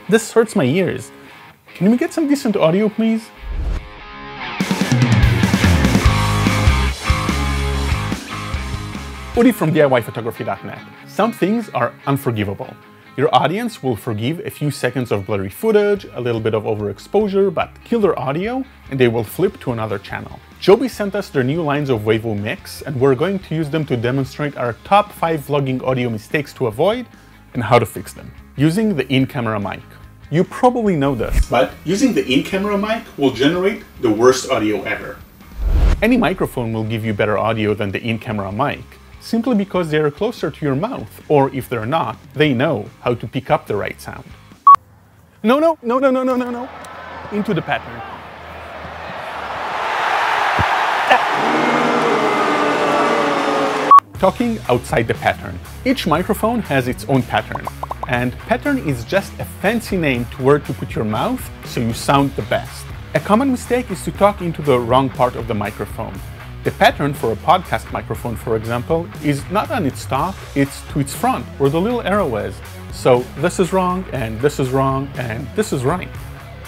This hurts my ears. Can we get some decent audio, please? Udi from DIYPhotography.net. Some things are unforgivable. Your audience will forgive a few seconds of blurry footage, a little bit of overexposure, but kill their audio and they will flip to another channel. Joby sent us their new lines of wyou mix, and we're going to use them to demonstrate our top 5 vlogging audio mistakes to avoid and how to fix them. Using the in-camera mic. You probably know this, but using the in-camera mic will generate the worst audio ever. Any microphone will give you better audio than the in-camera mic, simply because they are closer to your mouth, or if they're not, they know how to pick up the right sound. No. Into the pattern. Talking outside the pattern. Each microphone has its own pattern, and pattern is just a fancy name to where to put your mouth so you sound the best. A common mistake is to talk into the wrong part of the microphone. The pattern for a podcast microphone, for example, is not on its top, it's to its front, where the little arrow is. So this is wrong, and this is wrong, and this is right.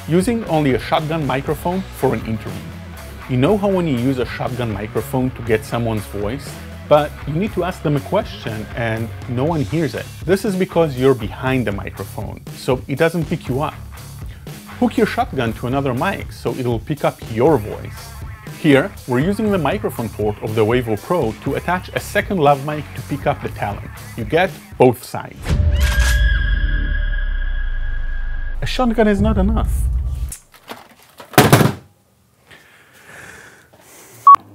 Using only a shotgun microphone for an interview. You know how when you use a shotgun microphone to get someone's voice, but you need to ask them a question and no one hears it. This is because you're behind the microphone, so it doesn't pick you up. Hook your shotgun to another mic so it'll pick up your voice. Here, we're using the microphone port of the wyou Pro to attach a second lav mic to pick up the talent. You get both sides. A shotgun is not enough.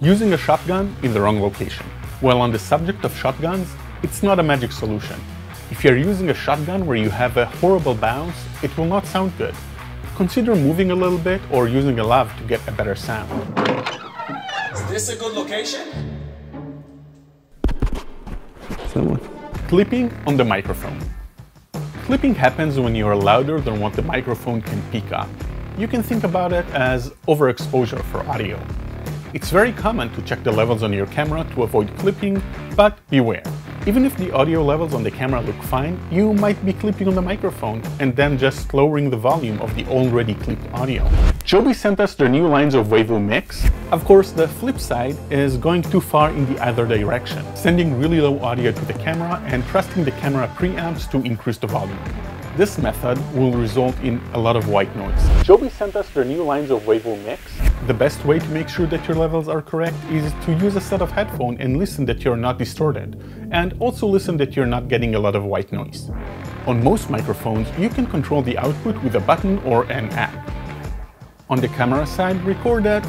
Using a shotgun in the wrong location. Well, on the subject of shotguns, it's not a magic solution. If you're using a shotgun where you have a horrible bounce, it will not sound good. Consider moving a little bit or using a lav to get a better sound. Is this a good location? Clipping on the microphone. Clipping happens when you are louder than what the microphone can pick up. You can think about it as overexposure for audio. It's very common to check the levels on your camera to avoid clipping, but beware. Even if the audio levels on the camera look fine, you might be clipping on the microphone and then just lowering the volume of the already clipped audio. Joby sent us their new lines of wyou mix. Of course, the flip side is going too far in the other direction, sending really low audio to the camera and trusting the camera preamps to increase the volume. This method will result in a lot of white noise. Joby sent us their new lines of wyou mix. The best way to make sure that your levels are correct is to use a set of headphones and listen that you're not distorted, and also listen that you're not getting a lot of white noise. On most microphones, you can control the output with a button or an app. On the camera side, record at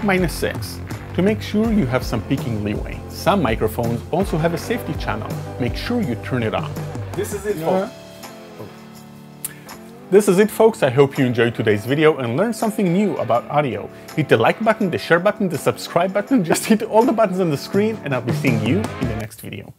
-6 to make sure you have some peaking leeway. Some microphones also have a safety channel. Make sure you turn it on. This is it, folks. This is it, folks. I hope you enjoyed today's video and learned something new about audio. Hit the like button, the share button, the subscribe button, just hit all the buttons on the screen, and I'll be seeing you in the next video.